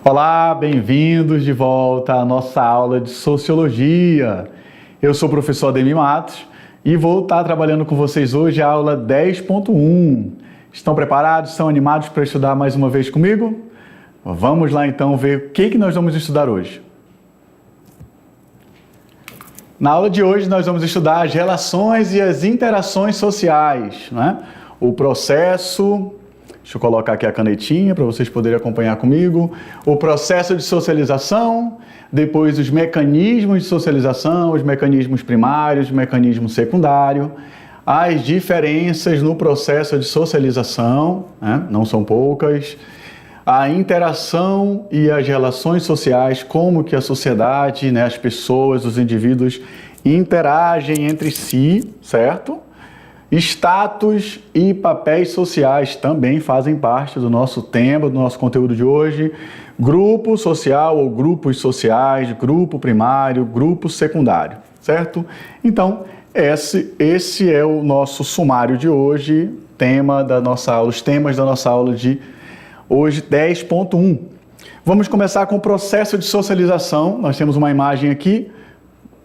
Olá, bem-vindos de volta à nossa aula de Sociologia. Eu sou o professor Ademir Matos e vou estar trabalhando com vocês hoje a aula 10.1. Estão preparados? Estão animados para estudar mais uma vez comigo? Vamos lá então ver o que nós vamos estudar hoje. Na aula de hoje nós vamos estudar as relações e as interações sociais, né? O processo... Deixa eu colocar aqui a canetinha para vocês poderem acompanhar comigo. O processo de socialização, depois os mecanismos de socialização, os mecanismos primários, o mecanismo secundário, as diferenças no processo de socialização, né? Não são poucas, a interação e as relações sociais, como que a sociedade, né, as pessoas, os indivíduos interagem entre si, certo? Status e papéis sociais também fazem parte do nosso tema, do nosso conteúdo de hoje. Grupo social ou grupos sociais, grupo primário, grupo secundário, certo? Então, esse é o nosso sumário de hoje, tema da nossa aula, os temas da nossa aula de hoje, 10.1. Vamos começar com o processo de socialização. Nós temos uma imagem aqui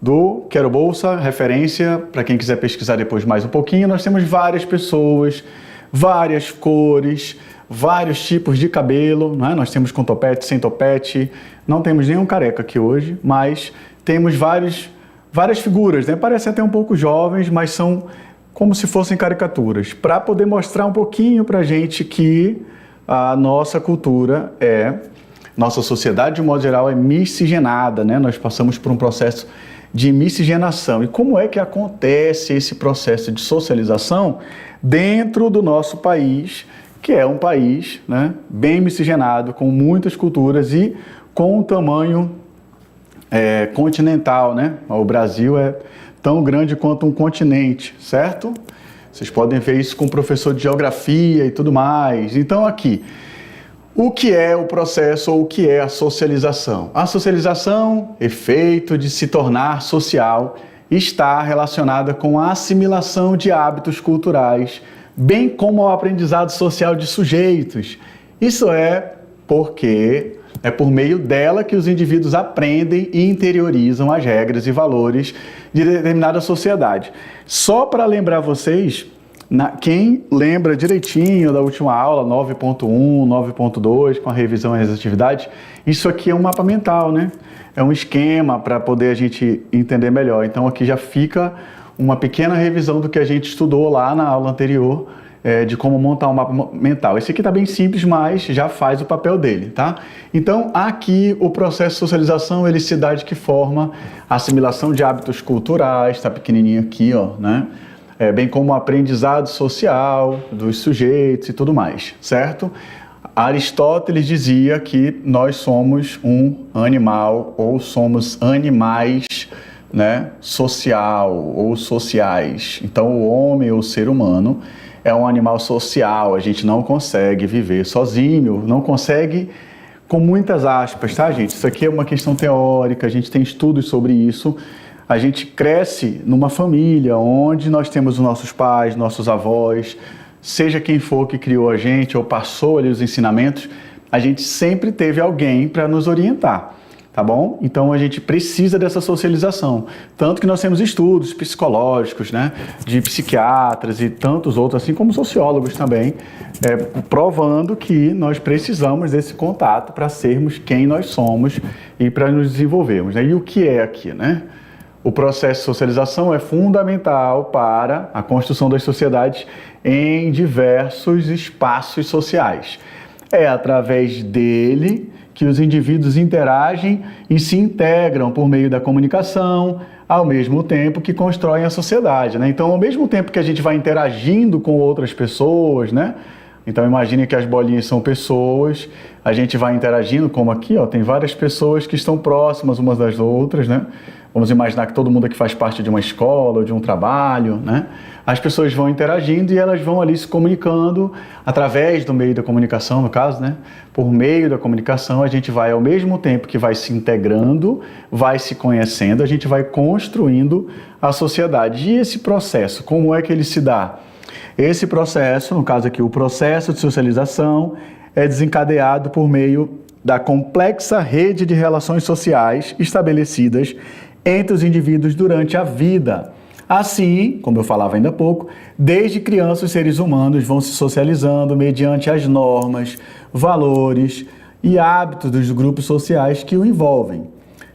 do Quero Bolsa, referência, para quem quiser pesquisar depois mais um pouquinho. Nós temos várias pessoas, várias cores, vários tipos de cabelo, né? Nós temos com topete, sem topete, não temos nenhum careca aqui hoje, mas temos várias figuras, né? Parecem até um pouco jovens, mas são como se fossem caricaturas, para poder mostrar um pouquinho para a gente que a nossa cultura nossa sociedade, de um modo geral, é miscigenada, né? Nós passamos por um processo de miscigenação. E como é que acontece esse processo de socialização dentro do nosso país, que é um país, né, bem miscigenado, com muitas culturas e com um tamanho continental, né? O Brasil é tão grande quanto um continente, certo? Vocês podem ver isso com o professor de geografia e tudo mais. Então aqui, o que é o processo ou o que é a socialização? A socialização, efeito de se tornar social, está relacionada com a assimilação de hábitos culturais, bem como ao aprendizado social de sujeitos. Isso é porque é por meio dela que os indivíduos aprendem e interiorizam as regras e valores de determinada sociedade. Só para lembrar vocês, quem lembra direitinho da última aula, 9.1, 9.2, com a revisão e as atividades, isso aqui é um mapa mental, né? É um esquema para poder a gente entender melhor. Então aqui já fica uma pequena revisão do que a gente estudou lá na aula anterior, de como montar um mapa mental. Esse aqui está bem simples, mas já faz o papel dele, tá? Então aqui o processo de socialização, ele se dá de que forma? A assimilação de hábitos culturais, está pequenininho aqui, ó, né? Bem como o aprendizado social dos sujeitos e tudo mais, certo? Aristóteles dizia que nós somos um animal ou somos animais, né, social ou sociais. Então o homem ou o ser humano é um animal social, a gente não consegue viver sozinho, não consegue, com muitas aspas, tá, gente? Isso aqui é uma questão teórica, a gente tem estudos sobre isso. A gente cresce numa família onde nós temos os nossos pais, nossos avós, seja quem for que criou a gente ou passou ali os ensinamentos, a gente sempre teve alguém para nos orientar, tá bom? Então a gente precisa dessa socialização. Tanto que nós temos estudos psicológicos, né, de psiquiatras e tantos outros, assim como sociólogos também, provando que nós precisamos desse contato para sermos quem nós somos e para nos desenvolvermos, né? E o que é aqui, né? O processo de socialização é fundamental para a construção das sociedades em diversos espaços sociais. É através dele que os indivíduos interagem e se integram por meio da comunicação, ao mesmo tempo que constroem a sociedade, né? Então, ao mesmo tempo que a gente vai interagindo com outras pessoas, né? Então, imagine que as bolinhas são pessoas, a gente vai interagindo, como aqui, ó, tem várias pessoas que estão próximas umas das outras, né? Vamos imaginar que todo mundo aqui faz parte de uma escola ou de um trabalho, né? As pessoas vão interagindo e elas vão ali se comunicando através do meio da comunicação, no caso, né? Por meio da comunicação, a gente vai, ao mesmo tempo que vai se integrando, vai se conhecendo, a gente vai construindo a sociedade. E esse processo, como é que ele se dá? Esse processo, no caso aqui, o processo de socialização, é desencadeado por meio da complexa rede de relações sociais estabelecidas entre os indivíduos durante a vida. Assim, como eu falava ainda há pouco, desde criança os seres humanos vão se socializando mediante as normas, valores e hábitos dos grupos sociais que o envolvem.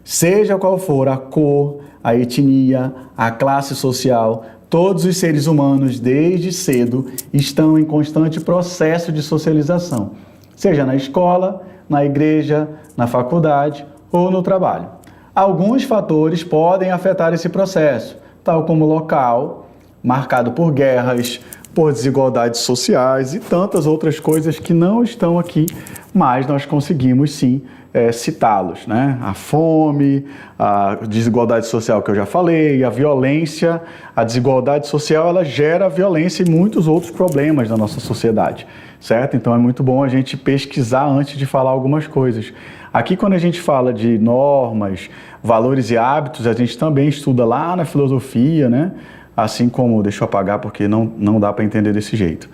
Seja qual for a cor, a etnia, a classe social, todos os seres humanos, desde cedo, estão em constante processo de socialização, seja na escola, na igreja, na faculdade ou no trabalho. Alguns fatores podem afetar esse processo, tal como local, marcado por guerras, por desigualdades sociais e tantas outras coisas que não estão aqui, mas nós conseguimos sim citá-los, né? A fome, a desigualdade social que eu já falei, a violência, a desigualdade social, ela gera violência e muitos outros problemas na nossa sociedade, certo? Então é muito bom a gente pesquisar antes de falar algumas coisas. Aqui, quando a gente fala de normas, valores e hábitos, a gente também estuda lá na filosofia, né? Assim como, deixa eu apagar porque não dá para entender desse jeito.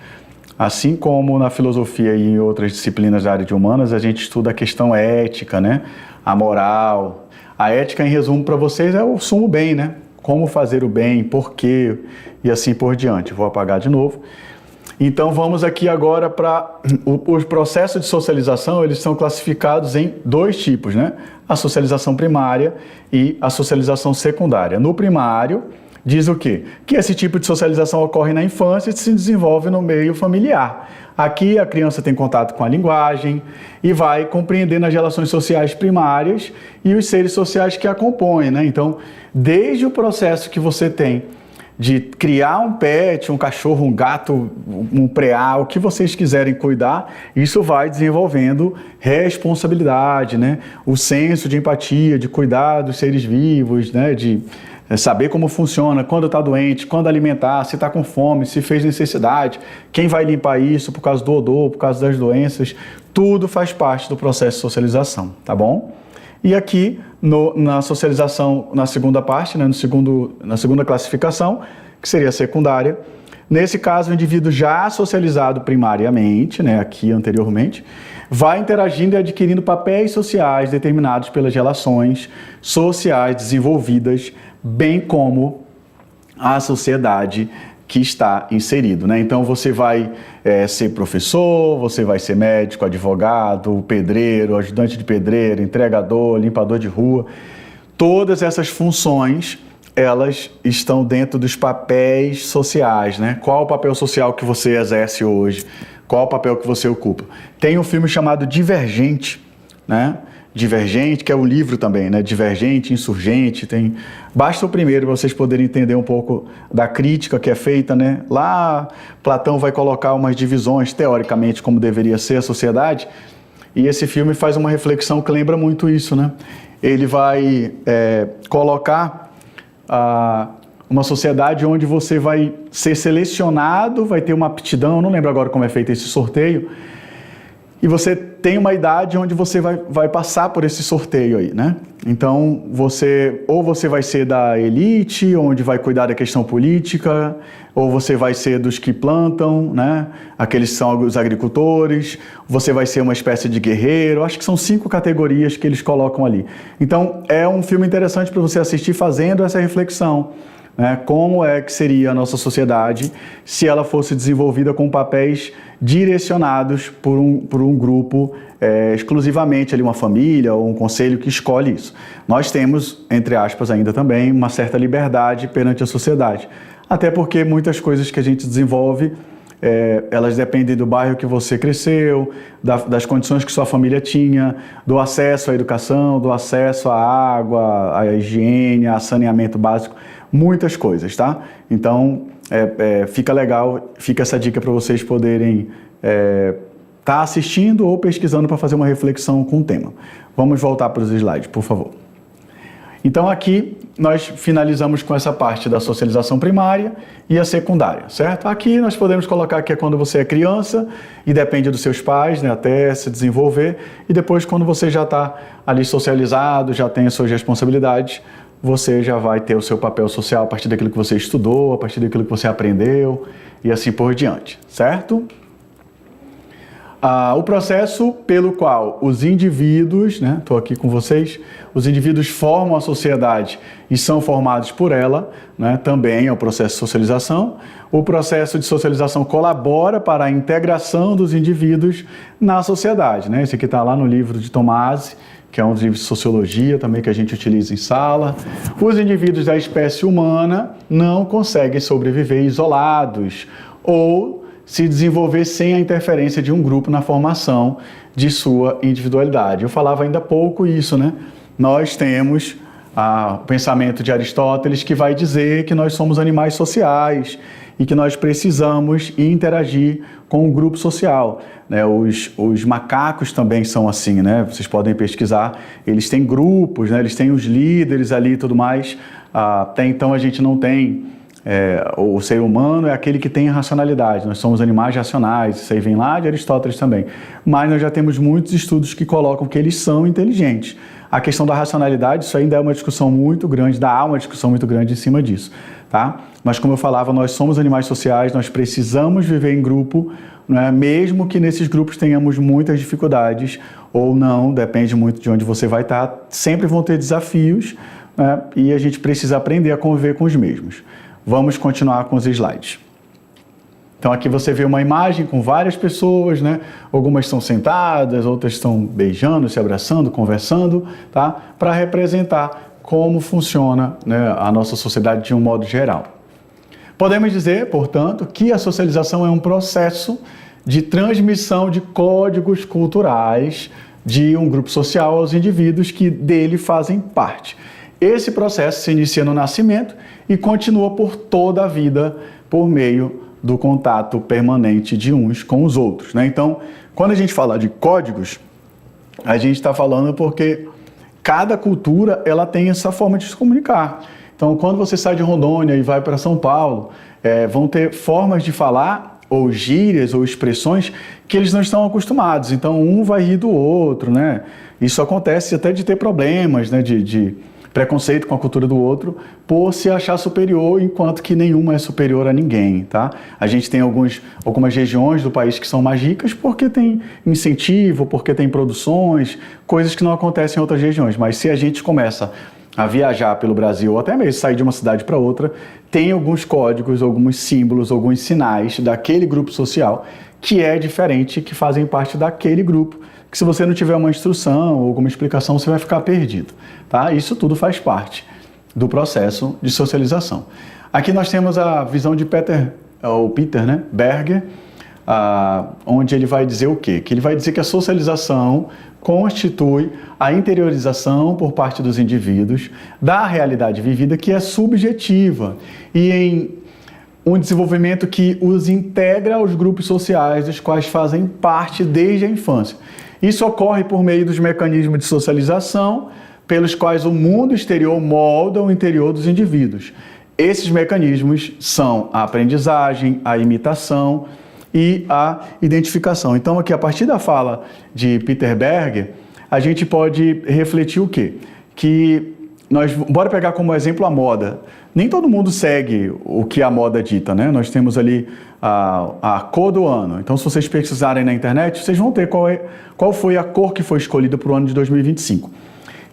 Assim como na filosofia e em outras disciplinas da área de humanas, a gente estuda a questão ética, né? A moral. A ética, em resumo, para vocês é o sumo bem, né? Como fazer o bem, por quê e assim por diante. Vou apagar de novo. Então vamos aqui agora para os processos de socialização. Eles são classificados em dois tipos, né? A socialização primária e a socialização secundária. No primário, diz o quê? Que esse tipo de socialização ocorre na infância e se desenvolve no meio familiar. Aqui a criança tem contato com a linguagem e vai compreendendo as relações sociais primárias e os seres sociais que a compõem, né? Então, desde o processo que você tem de criar um pet, um cachorro, um gato, um preá, o que vocês quiserem cuidar, isso vai desenvolvendo responsabilidade, né? O senso de empatia, de cuidar dos seres vivos, né? De saber como funciona, quando está doente, quando alimentar, se está com fome, se fez necessidade, quem vai limpar isso por causa do odor, por causa das doenças, tudo faz parte do processo de socialização, tá bom? E aqui, na socialização, na segunda parte, né, na segunda classificação, que seria a secundária, nesse caso, o indivíduo já socializado primariamente, né, aqui anteriormente, vai interagindo e adquirindo papéis sociais determinados pelas relações sociais desenvolvidas, bem como a sociedade que está inserido, né? Então você vai ser professor, você vai ser médico, advogado, pedreiro, ajudante de pedreiro, entregador, limpador de rua. Todas essas funções, elas estão dentro dos papéis sociais, né? Qual o papel social que você exerce hoje? Qual o papel que você ocupa? Tem um filme chamado Divergente, né? Divergente, que é um livro também, né? Divergente, Insurgente, tem... Basta o primeiro para vocês poderem entender um pouco da crítica que é feita, né? Lá, Platão vai colocar umas divisões, teoricamente, como deveria ser a sociedade, e esse filme faz uma reflexão que lembra muito isso, né? Ele vai colocar uma sociedade onde você vai ser selecionado, vai ter uma aptidão, não lembro agora como é feito esse sorteio, e você tem uma idade onde você vai passar por esse sorteio aí, né? Então, você vai ser da elite, onde vai cuidar da questão política, ou você vai ser dos que plantam, né? Aqueles que são os agricultores, você vai ser uma espécie de guerreiro. Acho que são 5 categorias que eles colocam ali. Então, é um filme interessante para você assistir fazendo essa reflexão. Como é que seria a nossa sociedade se ela fosse desenvolvida com papéis direcionados por um grupo exclusivamente, ali, uma família ou um conselho que escolhe isso. Nós temos, entre aspas, ainda também uma certa liberdade perante a sociedade, até porque muitas coisas que a gente desenvolve, elas dependem do bairro que você cresceu, das condições que sua família tinha, do acesso à educação, do acesso à água, à higiene, a saneamento básico, muitas coisas, tá? Então, fica legal, fica essa dica para vocês poderem estar assistindo ou pesquisando para fazer uma reflexão com o tema. Vamos voltar para os slides, por favor. Então aqui nós finalizamos com essa parte da socialização primária e a secundária, certo? Aqui nós podemos colocar que é quando você é criança e depende dos seus pais, né, até se desenvolver, e depois quando você já está ali socializado, já tem as suas responsabilidades, você já vai ter o seu papel social a partir daquilo que você estudou, a partir daquilo que você aprendeu e assim por diante, certo? O processo pelo qual os indivíduos, né, estou aqui com vocês, os indivíduos formam a sociedade e são formados por ela, né, também é o processo de socialização. O processo de socialização colabora para a integração dos indivíduos na sociedade, né? Esse aqui está lá no livro de Tomasi, que é um dos livros de sociologia também que a gente utiliza em sala. Os indivíduos da espécie humana não conseguem sobreviver isolados ou se desenvolver sem a interferência de um grupo na formação de sua individualidade. Eu falava ainda há pouco isso, né? Nós temos o pensamento de Aristóteles que vai dizer que nós somos animais sociais e que nós precisamos interagir com o grupo social, né? Os macacos também são assim, né? Vocês podem pesquisar, eles têm grupos, né? Eles têm os líderes ali e tudo mais. Até então a gente não tem... o ser humano é aquele que tem racionalidade, nós somos animais racionais, isso aí vem lá de Aristóteles também, mas nós já temos muitos estudos que colocam que eles são inteligentes. A questão da racionalidade, isso ainda é uma discussão muito grande, há uma discussão muito grande em cima disso, tá? Mas como eu falava, nós somos animais sociais, nós precisamos viver em grupo, né? Mesmo que nesses grupos tenhamos muitas dificuldades ou não, depende muito de onde você vai estar, sempre vão ter desafios, né? E a gente precisa aprender a conviver com os mesmos. Vamos continuar com os slides. Então aqui você vê uma imagem com várias pessoas, né? Algumas estão sentadas, outras estão beijando, se abraçando, conversando, tá? Para representar como funciona, né, a nossa sociedade de um modo geral. Podemos dizer, portanto, que a socialização é um processo de transmissão de códigos culturais de um grupo social aos indivíduos que dele fazem parte. Esse processo se inicia no nascimento e continua por toda a vida por meio do contato permanente de uns com os outros, né? Então, quando a gente fala de códigos, a gente está falando porque cada cultura ela tem essa forma de se comunicar. Então, quando você sai de Rondônia e vai para São Paulo, vão ter formas de falar, ou gírias, ou expressões que eles não estão acostumados. Então, um vai rir do outro, né? Isso acontece até de ter problemas, né? De preconceito com a cultura do outro por se achar superior, enquanto que nenhuma é superior a ninguém, tá? A gente tem algumas regiões do país que são mais ricas porque tem incentivo, porque tem produções, coisas que não acontecem em outras regiões. Mas se a gente começa a viajar pelo Brasil, ou até mesmo sair de uma cidade para outra, tem alguns códigos, alguns símbolos, alguns sinais daquele grupo social que é diferente, que fazem parte daquele grupo, que se você não tiver uma instrução ou alguma explicação, você vai ficar perdido, tá? Isso tudo faz parte do processo de socialização. Aqui nós temos a visão de Peter, né, Berger, onde ele vai dizer o quê? Que ele vai dizer que a socialização constitui a interiorização por parte dos indivíduos da realidade vivida que é subjetiva e em um desenvolvimento que os integra aos grupos sociais dos quais fazem parte desde a infância. Isso ocorre por meio dos mecanismos de socialização pelos quais o mundo exterior molda o interior dos indivíduos. Esses mecanismos são a aprendizagem, a imitação e a identificação. Então, aqui, a partir da fala de Peter Berger, a gente pode refletir o quê? Que bora pegar como exemplo a moda. Nem todo mundo segue o que a moda dita, né? Nós temos ali a cor do ano. Então, se vocês pesquisarem na internet, vocês vão ter qual foi a cor que foi escolhida para o ano de 2025.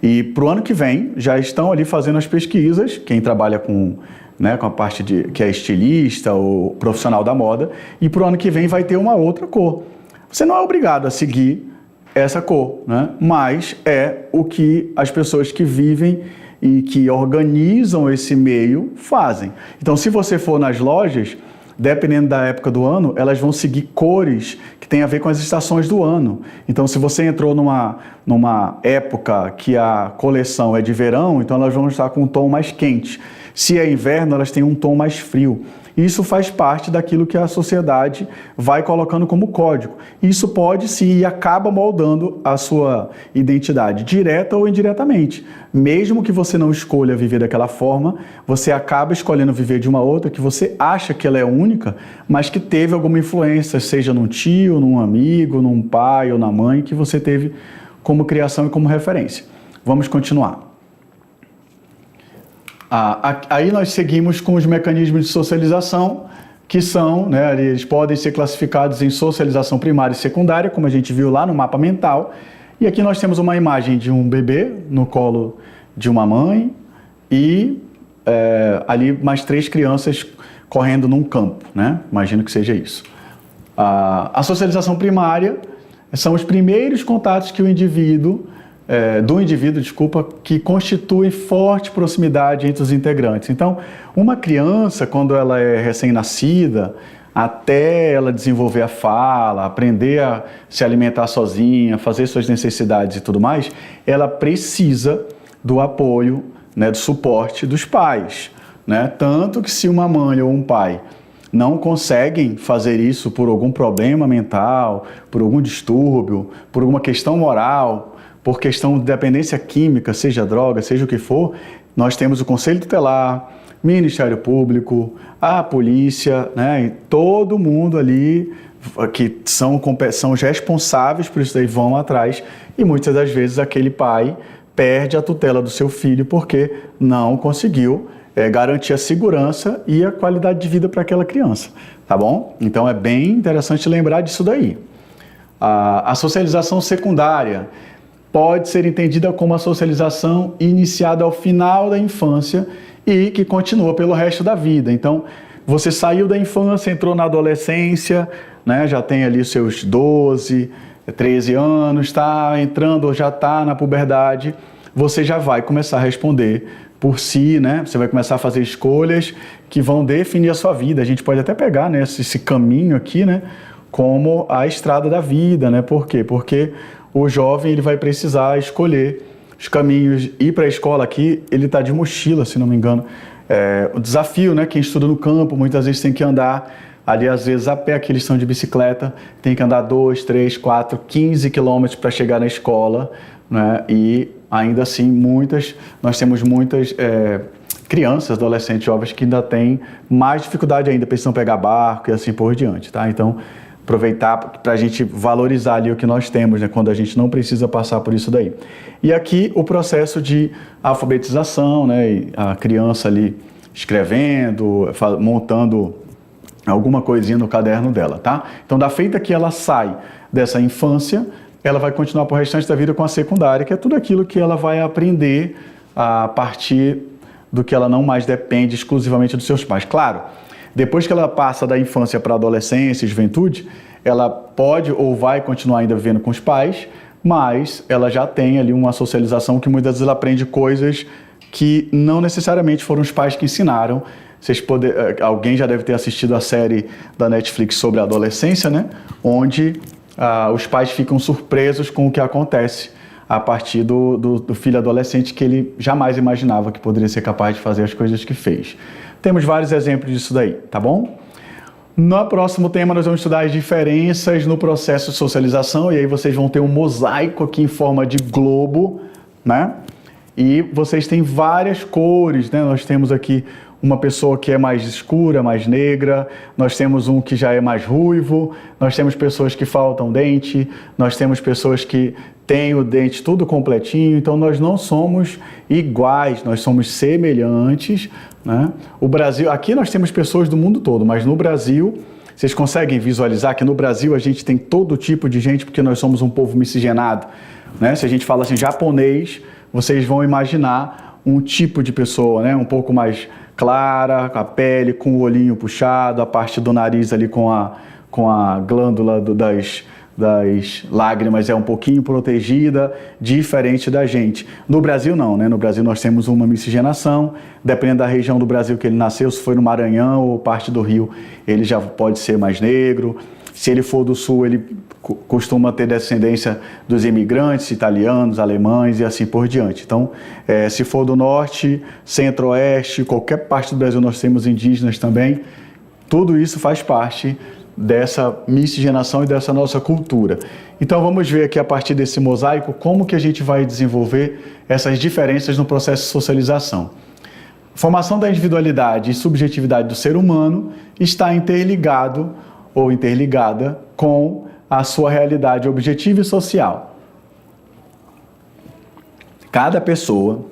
E para o ano que vem, já estão ali fazendo as pesquisas, quem trabalha com a parte que é estilista ou profissional da moda, e para o ano que vem vai ter uma outra cor. Você não é obrigado a seguir essa cor, né? Mas é o que as pessoas que vivem e que organizam esse meio fazem. Então, se você for nas lojas, dependendo da época do ano, elas vão seguir cores que têm a ver com as estações do ano. Então, se você entrou numa época que a coleção é de verão, então elas vão estar com um tom mais quente. Se é inverno, elas têm um tom mais frio. Isso faz parte daquilo que a sociedade vai colocando como código. Isso pode sim e acaba moldando a sua identidade, direta ou indiretamente. Mesmo que você não escolha viver daquela forma, você acaba escolhendo viver de uma outra que você acha que ela é única, mas que teve alguma influência, seja num tio, num amigo, num pai ou na mãe, que você teve como criação e como referência. Vamos continuar. Aí nós seguimos com os mecanismos de socialização que são, né, eles podem ser classificados em socialização primária e secundária, como a gente viu lá no mapa mental. E aqui nós temos uma imagem de um bebê no colo de uma mãe e ali mais 3 crianças correndo num campo, né? Imagino que seja isso. A socialização primária são os primeiros contatos que o indivíduo, que constituem forte proximidade entre os integrantes. Então, uma criança, quando ela é recém-nascida, até ela desenvolver a fala, aprender a se alimentar sozinha, fazer suas necessidades e tudo mais, ela precisa do apoio, né, do suporte dos pais, né? Tanto que se uma mãe ou um pai não conseguem fazer isso por algum problema mental, por algum distúrbio, por alguma questão moral, por questão de dependência química, seja droga, seja o que for, nós temos o Conselho Tutelar, Ministério Público, a polícia, né, e todo mundo ali que são os responsáveis por isso daí vão atrás, e muitas das vezes aquele pai perde a tutela do seu filho porque não conseguiu garantir a segurança e a qualidade de vida para aquela criança, tá bom? Então é bem interessante lembrar disso daí. A socialização secundária pode ser entendida como a socialização iniciada ao final da infância e que continua pelo resto da vida. Então, você saiu da infância, entrou na adolescência, né, já tem ali os seus 12, 13 anos, está entrando ou já está na puberdade, você já vai começar a responder por si, né? Você vai começar a fazer escolhas que vão definir a sua vida. A gente pode até pegar, né, esse caminho aqui, né, como a estrada da vida, né? Por quê? Porque o jovem ele vai precisar escolher os caminhos. Ir para a escola aqui, ele está de mochila, se não me engano. O desafio, né? Quem estuda no campo, muitas vezes tem que andar ali, às vezes a pé, aqui eles estão de bicicleta, tem que andar 2, 3, 4, 15 quilômetros para chegar na escola, né? E ainda assim, nós temos muitas crianças, adolescentes, jovens que ainda têm mais dificuldade ainda, precisam pegar barco e assim por diante, tá? Então, aproveitar para a gente valorizar ali o que nós temos, né, quando a gente não precisa passar por isso daí. E aqui o processo de alfabetização, né, a criança ali escrevendo, montando alguma coisinha no caderno dela, tá? Então, da feita que ela sai dessa infância, ela vai continuar pro restante da vida com a secundária, que é tudo aquilo que ela vai aprender a partir do que ela não mais depende exclusivamente dos seus pais. Claro, depois que ela passa da infância para a adolescência e juventude, ela pode ou vai continuar ainda vivendo com os pais, mas ela já tem ali uma socialização que muitas vezes ela aprende coisas que não necessariamente foram os pais que ensinaram. Alguém já deve ter assistido a série da Netflix sobre a adolescência, né? Onde os pais ficam surpresos com o que acontece a partir do filho adolescente, que ele jamais imaginava que poderia ser capaz de fazer as coisas que fez. Temos vários exemplos disso daí, tá bom? No próximo tema nós vamos estudar as diferenças no processo de socialização, e aí vocês vão ter um mosaico aqui em forma de globo, né? E vocês têm várias cores, né? Nós temos aqui uma pessoa que é mais escura, mais negra, nós temos um que já é mais ruivo, nós temos pessoas que faltam dente, nós temos pessoas que têm o dente tudo completinho, então nós não somos iguais, nós somos semelhantes, né? O Brasil, aqui nós temos pessoas do mundo todo, mas no Brasil, vocês conseguem visualizar que no Brasil a gente tem todo tipo de gente, porque nós somos um povo miscigenado, né? Se a gente fala assim, japonês, vocês vão imaginar um tipo de pessoa, né? Um pouco mais clara, com a pele, com o olhinho puxado, a parte do nariz ali com a glândula das lágrimas é um pouquinho protegida, diferente da gente. No Brasil não, né? No Brasil nós temos uma miscigenação, dependendo da região do Brasil que ele nasceu, se foi no Maranhão ou parte do Rio, ele já pode ser mais negro. Se ele for do Sul, ele costuma ter descendência dos imigrantes italianos, alemães e assim por diante. Então, se for do Norte, Centro-Oeste, qualquer parte do Brasil nós temos indígenas também, tudo isso faz parte dessa miscigenação e dessa nossa cultura. Então, vamos ver aqui a partir desse mosaico como que a gente vai desenvolver essas diferenças no processo de socialização. A formação da individualidade e subjetividade do ser humano está interligado ou interligada com a sua realidade objetiva e social. Cada pessoa,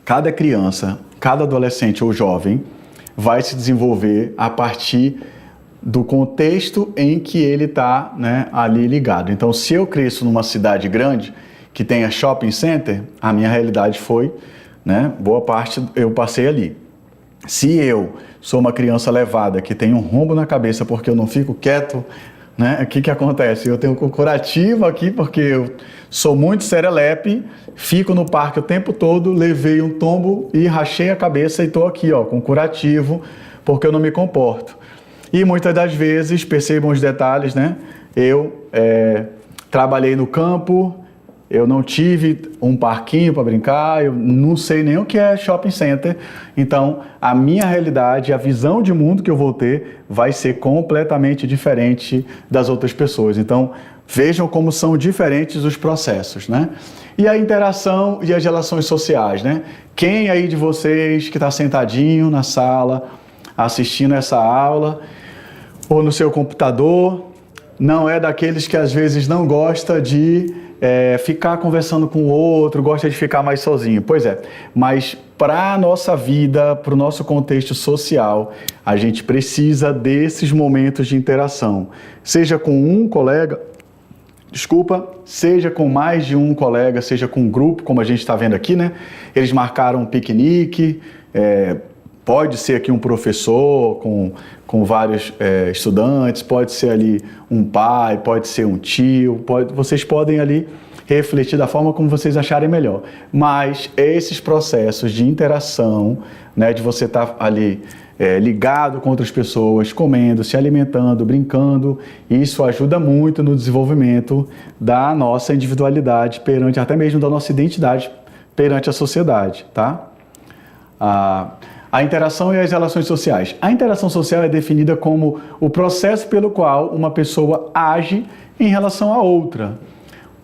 cada criança, cada adolescente ou jovem vai se desenvolver a partir do contexto em que ele está, né, ali ligado. Então, se eu cresço numa cidade grande que tenha shopping center, a minha realidade foi, né, boa parte eu passei ali. Se eu sou uma criança levada que tem um rombo na cabeça porque eu não fico quieto, né, o que acontece? Eu tenho um curativo aqui porque eu sou muito serelepe, fico no parque o tempo todo, levei um tombo e rachei a cabeça e estou aqui, ó, com curativo porque eu não me comporto. E muitas das vezes, percebam os detalhes, né? Eu trabalhei no campo, eu não tive um parquinho para brincar, eu não sei nem o que é shopping center. Então, a minha realidade, a visão de mundo que eu vou ter vai ser completamente diferente das outras pessoas. Então, vejam como são diferentes os processos, né? E a interação e as relações sociais, né? Quem aí de vocês que está sentadinho na sala, assistindo essa aula, ou no seu computador, não é daqueles que às vezes não gosta de ficar conversando com o outro, gosta de ficar mais sozinho? Pois é, mas para a nossa vida, para o nosso contexto social, a gente precisa desses momentos de interação, seja com um colega, seja com mais de um colega, seja com um grupo, como a gente está vendo aqui, né? Eles marcaram um piquenique, pode ser aqui um professor com vários estudantes, pode ser ali um pai, pode ser um tio, vocês podem ali refletir da forma como vocês acharem melhor. Mas esses processos de interação, né, de você estar ali ligado com outras pessoas, comendo, se alimentando, brincando, isso ajuda muito no desenvolvimento da nossa individualidade perante, até mesmo da nossa identidade perante a sociedade, tá? A interação e as relações sociais. A interação social é definida como o processo pelo qual uma pessoa age em relação a outra,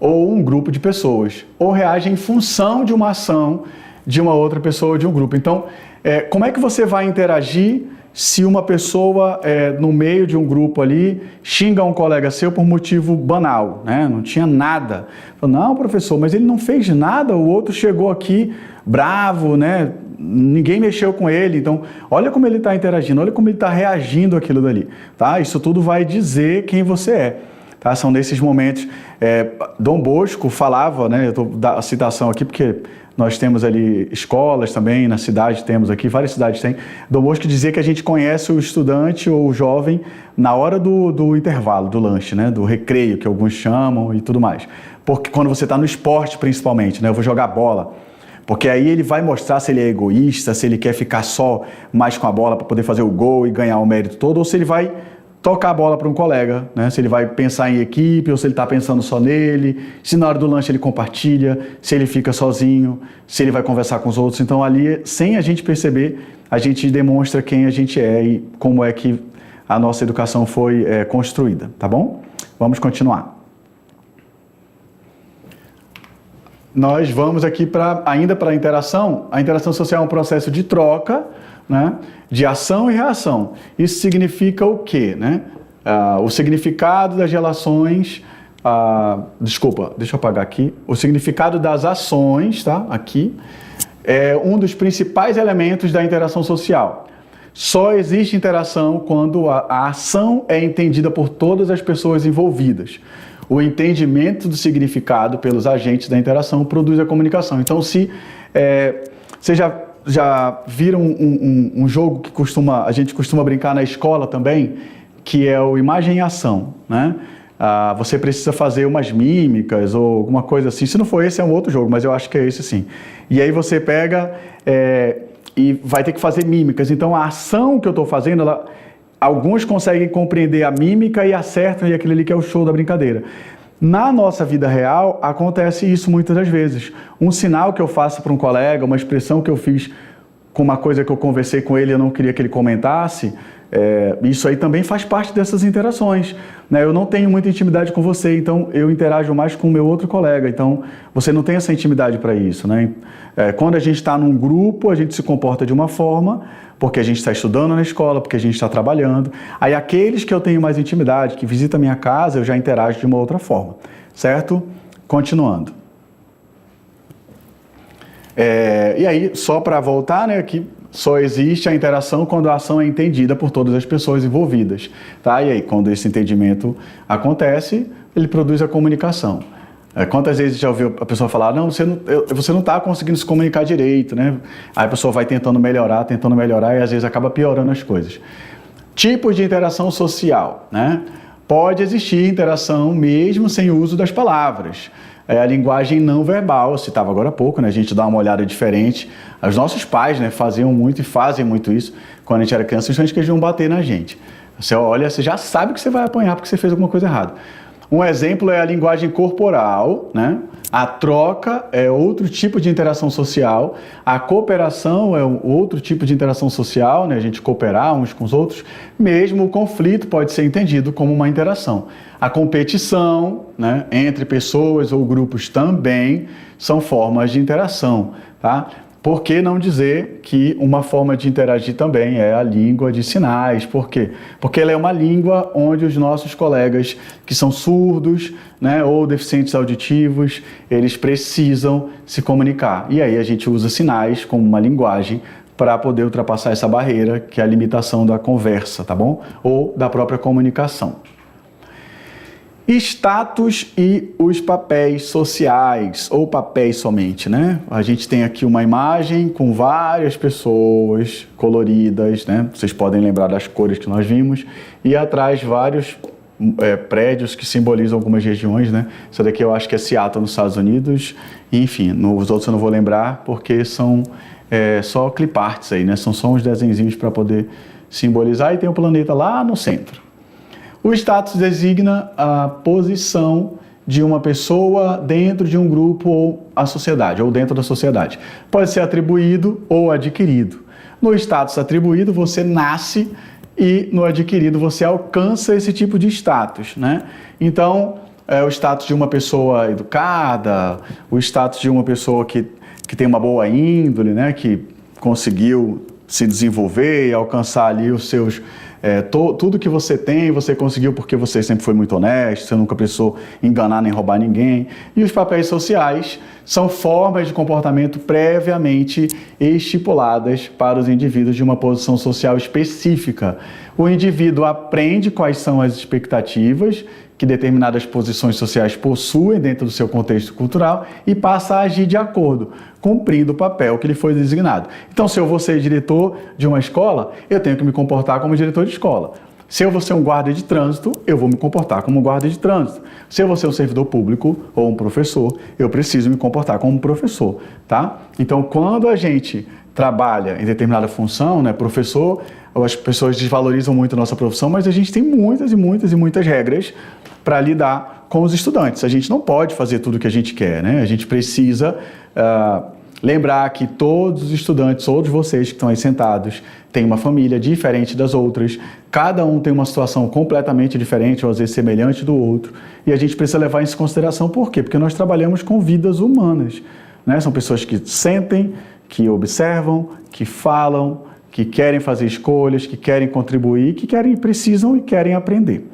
ou um grupo de pessoas, ou reage em função de uma ação de uma outra pessoa ou de um grupo. Então, como é que você vai interagir se uma pessoa, no meio de um grupo ali, xinga um colega seu por motivo banal, né? Não tinha nada. Não, professor, mas ele não fez nada, o outro chegou aqui bravo, né? Ninguém mexeu com ele, então olha como ele está interagindo, olha como ele está reagindo àquilo dali, tá? Isso tudo vai dizer quem você é, tá? São nesses momentos, Dom Bosco falava, né? Eu estou dando a citação aqui porque nós temos ali escolas também, na cidade temos aqui, várias cidades têm. Dom Bosco dizia que a gente conhece o estudante ou o jovem na hora do intervalo, do lanche, né? Do recreio, que alguns chamam e tudo mais. Porque quando você está no esporte principalmente, né? Eu vou jogar bola. Porque aí ele vai mostrar se ele é egoísta, se ele quer ficar só mais com a bola para poder fazer o gol e ganhar o mérito todo, ou se ele vai tocar a bola para um colega, né? Se ele vai pensar em equipe ou se ele está pensando só nele, se na hora do lanche ele compartilha, se ele fica sozinho, se ele vai conversar com os outros. Então ali, sem a gente perceber, a gente demonstra quem a gente é e como é que a nossa educação foi construída, tá bom? Vamos continuar. Nós vamos aqui ainda para a interação. A interação social é um processo de troca, né, de ação e reação. Isso significa o quê, né? O significado das relações... desculpa, deixa eu apagar aqui. O significado das ações, tá? Aqui, é um dos principais elementos da interação social. Só existe interação quando a ação é entendida por todas as pessoas envolvidas. O entendimento do significado pelos agentes da interação produz a comunicação. Então, se vocês já viram um jogo que a gente costuma brincar na escola também, que é o imagem e ação, né? Você precisa fazer umas mímicas ou alguma coisa assim. Se não for esse, é um outro jogo, mas eu acho que é esse sim. E aí você pega e vai ter que fazer mímicas. Então, a ação que eu estou fazendo, alguns conseguem compreender a mímica e acertam, e aquele ali que é o show da brincadeira. Na nossa vida real, acontece isso muitas das vezes. Um sinal que eu faço para um colega, uma expressão que eu fiz com uma coisa que eu conversei com ele e eu não queria que ele comentasse, isso aí também faz parte dessas interações, né? Eu não tenho muita intimidade com você, então eu interajo mais com o meu outro colega, então você não tem essa intimidade para isso, né? Quando a gente está num grupo, a gente se comporta de uma forma, porque a gente está estudando na escola, porque a gente está trabalhando. Aí aqueles que eu tenho mais intimidade, que visitam a minha casa, eu já interajo de uma outra forma, certo? Continuando. E aí, só para voltar, né, aqui, só existe a interação quando a ação é entendida por todas as pessoas envolvidas, tá? E aí, quando esse entendimento acontece, ele produz a comunicação. Quantas vezes já ouviu a pessoa falar, não, você não está conseguindo se comunicar direito, né? Aí a pessoa vai tentando melhorar, e às vezes acaba piorando as coisas. Tipos de interação social, né? Pode existir interação mesmo sem o uso das palavras. A linguagem não verbal, eu citava agora há pouco, né? A gente dá uma olhada diferente. Os nossos pais, né, faziam muito e fazem muito isso quando a gente era criança, justamente que eles iam bater na gente. Você olha, você já sabe que você vai apanhar porque você fez alguma coisa errada. Um exemplo é a linguagem corporal, né? A troca é outro tipo de interação social, a cooperação é outro tipo de interação social, né? A gente cooperar uns com os outros, mesmo o conflito pode ser entendido como uma interação. A competição, né, entre pessoas ou grupos também são formas de interação, tá? Por que não dizer que uma forma de interagir também é a língua de sinais? Por quê? Porque ela é uma língua onde os nossos colegas que são surdos, né, ou deficientes auditivos, eles precisam se comunicar. E aí a gente usa sinais como uma linguagem para poder ultrapassar essa barreira, que é a limitação da conversa, tá bom? Ou da própria comunicação. Status e os papéis sociais, ou papéis somente, né? A gente tem aqui uma imagem com várias pessoas coloridas, né? Vocês podem lembrar das cores que nós vimos, e atrás vários prédios que simbolizam algumas regiões, né? Essa daqui eu acho que é Seattle, nos Estados Unidos, e, enfim, os outros eu não vou lembrar porque são só cliparts aí, né? São só uns desenhinhos para poder simbolizar, e tem o planeta lá no centro. O status designa a posição de uma pessoa dentro de um grupo ou a sociedade, ou dentro da sociedade. Pode ser atribuído ou adquirido. No status atribuído, você nasce, e no adquirido você alcança esse tipo de status, né? Então, o status de uma pessoa educada, o status de uma pessoa que tem uma boa índole, né? Que conseguiu se desenvolver e alcançar ali os seus... tudo que você tem, você conseguiu porque você sempre foi muito honesto, você nunca precisou enganar nem roubar ninguém. E os papéis sociais são formas de comportamento previamente estipuladas para os indivíduos de uma posição social específica. O indivíduo aprende quais são as expectativas que determinadas posições sociais possuem dentro do seu contexto cultural e passa a agir de acordo, cumprindo o papel que lhe foi designado. Então, se eu vou ser diretor de uma escola, eu tenho que me comportar como diretor de escola. Se eu vou ser um guarda de trânsito, eu vou me comportar como guarda de trânsito. Se eu vou ser um servidor público ou um professor, eu preciso me comportar como professor, tá? Então, quando a gente trabalha em determinada função, né, professor, as pessoas desvalorizam muito a nossa profissão, mas a gente tem muitas e muitas e muitas regras para lidar com os estudantes. A gente não pode fazer tudo o que a gente quer, né? A gente precisa lembrar que todos os estudantes, todos vocês que estão aí sentados, têm uma família diferente das outras, cada um tem uma situação completamente diferente, ou às vezes semelhante do outro, e a gente precisa levar isso em consideração. Por quê? Porque nós trabalhamos com vidas humanas, né? São pessoas que sentem, que observam, que falam, que querem fazer escolhas, que querem contribuir, que precisam e querem aprender.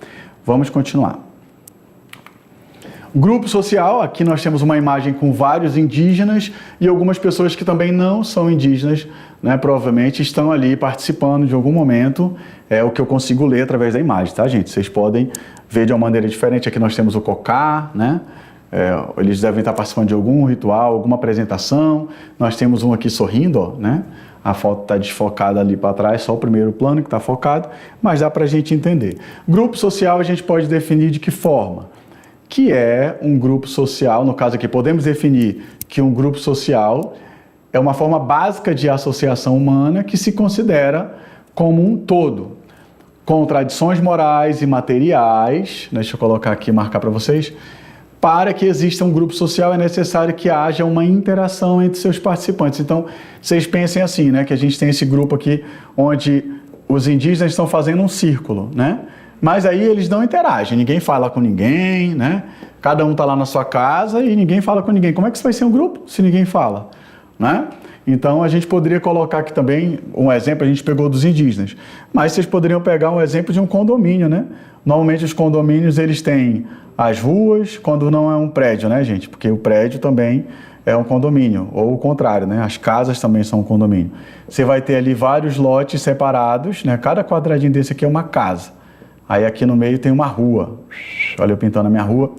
Vamos continuar. Grupo social, aqui nós temos uma imagem com vários indígenas e algumas pessoas que também não são indígenas, né, provavelmente estão ali participando de algum momento, é o que eu consigo ler através da imagem, tá, gente? Vocês podem ver de uma maneira diferente. Aqui nós temos o cocá, né? Eles devem estar participando de algum ritual, alguma apresentação. Nós temos um aqui sorrindo, ó, né? A foto está desfocada ali para trás, só o primeiro plano que está focado, mas dá para a gente entender. Grupo social a gente pode definir de que forma? Que é um grupo social, no caso aqui podemos definir que um grupo social é uma forma básica de associação humana que se considera como um todo, com tradições morais e materiais. Deixa eu colocar aqui e marcar para vocês. Para que exista um grupo social é necessário que haja uma interação entre seus participantes. Então, vocês pensem assim, né, que a gente tem esse grupo aqui onde os indígenas estão fazendo um círculo, né? Mas aí eles não interagem, ninguém fala com ninguém, né? Cada um está lá na sua casa e ninguém fala com ninguém. Como é que isso vai ser um grupo se ninguém fala, né? Então a gente poderia colocar aqui também um exemplo, a gente pegou dos indígenas, mas vocês poderiam pegar um exemplo de um condomínio, né? Normalmente os condomínios eles têm as ruas, quando não é um prédio, né, gente? Porque o prédio também é um condomínio, ou o contrário, né? As casas também são um condomínio. Você vai ter ali vários lotes separados, né? Cada quadradinho desse aqui é uma casa. Aí aqui no meio tem uma rua. Olha eu pintando a minha rua.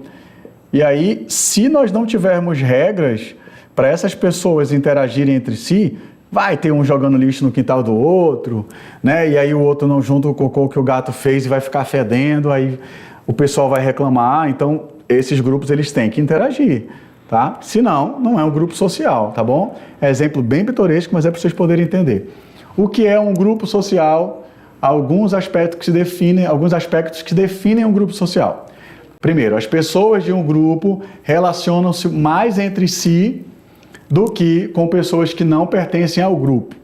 E aí, se nós não tivermos regras para essas pessoas interagirem entre si, vai ter um jogando lixo no quintal do outro, né? E aí o outro não junta o cocô que o gato fez e vai ficar fedendo, aí o pessoal vai reclamar. Então, esses grupos eles têm que interagir. Tá? Senão, não é um grupo social, tá bom? É exemplo bem pitoresco, mas é para vocês poderem entender. O que é um grupo social? Alguns aspectos que definem um grupo social. Primeiro, as pessoas de um grupo relacionam-se mais entre si do que com pessoas que não pertencem ao grupo.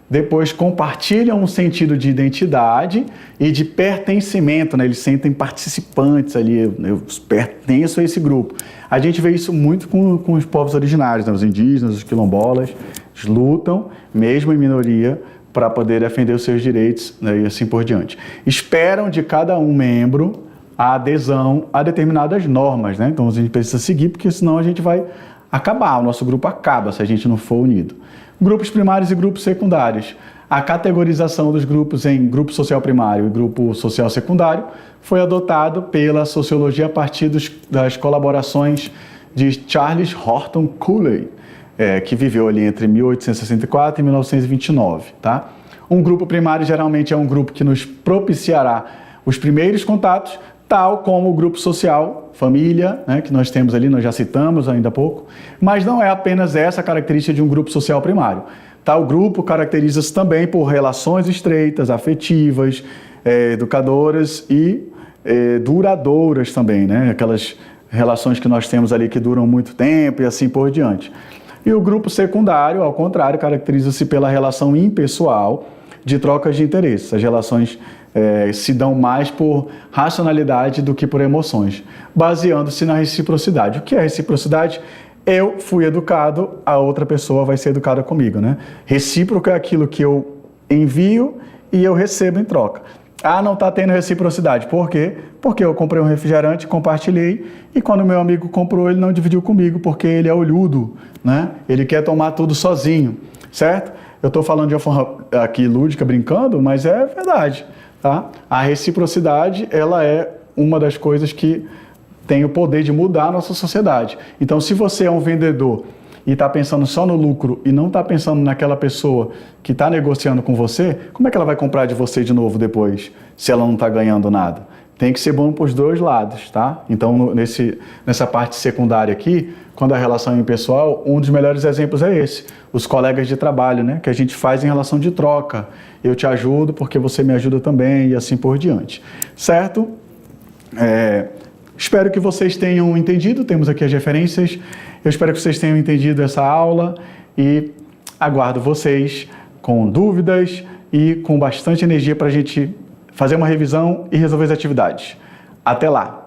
Depois, compartilham um sentido de identidade e de pertencimento, né? Eles sentem participantes ali, eu pertenço a esse grupo. A gente vê isso muito com os povos originários, né? Os indígenas, os quilombolas, eles lutam, mesmo em minoria, para poder defender os seus direitos, né? E assim por diante. Esperam de cada um membro a adesão a determinadas normas, né? Então a gente precisa seguir, porque senão a gente vai acabar, o nosso grupo acaba se a gente não for unido. Grupos primários e grupos secundários. A categorização dos grupos em grupo social primário e grupo social secundário foi adotado pela sociologia a partir das colaborações de Charles Horton Cooley, que viveu ali entre 1864 e 1929. Tá? Um grupo primário geralmente é um grupo que nos propiciará os primeiros contatos, tal como o grupo social, família, né, que nós temos ali, nós já citamos ainda há pouco, mas não é apenas essa característica de um grupo social primário. Tal grupo caracteriza-se também por relações estreitas, afetivas, educadoras e duradouras também, né, aquelas relações que nós temos ali que duram muito tempo e assim por diante. E o grupo secundário, ao contrário, caracteriza-se pela relação impessoal de trocas de interesses. As relações se dão mais por racionalidade do que por emoções, baseando-se na reciprocidade. O que é reciprocidade? Eu fui educado, a outra pessoa vai ser educada comigo, né? Recíproco é aquilo que eu envio e eu recebo em troca. Ah, não está tendo reciprocidade. Por quê? Porque eu comprei um refrigerante, compartilhei, e quando meu amigo comprou, ele não dividiu comigo, porque ele é olhudo, né? Ele quer tomar tudo sozinho, certo? Eu estou falando de uma forma aqui lúdica, brincando, mas é verdade. Tá? A reciprocidade, ela é uma das coisas que tem o poder de mudar a nossa sociedade. Então, se você é um vendedor e está pensando só no lucro e não está pensando naquela pessoa que está negociando com você, como é que ela vai comprar de você de novo depois, se ela não está ganhando nada? Tem que ser bom para os dois lados, tá? Então, nessa parte secundária aqui, quando a relação é impessoal, um dos melhores exemplos é esse. Os colegas de trabalho, né? Que a gente faz em relação de troca. Eu te ajudo porque você me ajuda também e assim por diante. Certo? Espero que vocês tenham entendido. Temos aqui as referências. Eu espero que vocês tenham entendido essa aula e aguardo vocês com dúvidas e com bastante energia para a gente fazer uma revisão e resolver as atividades. Até lá!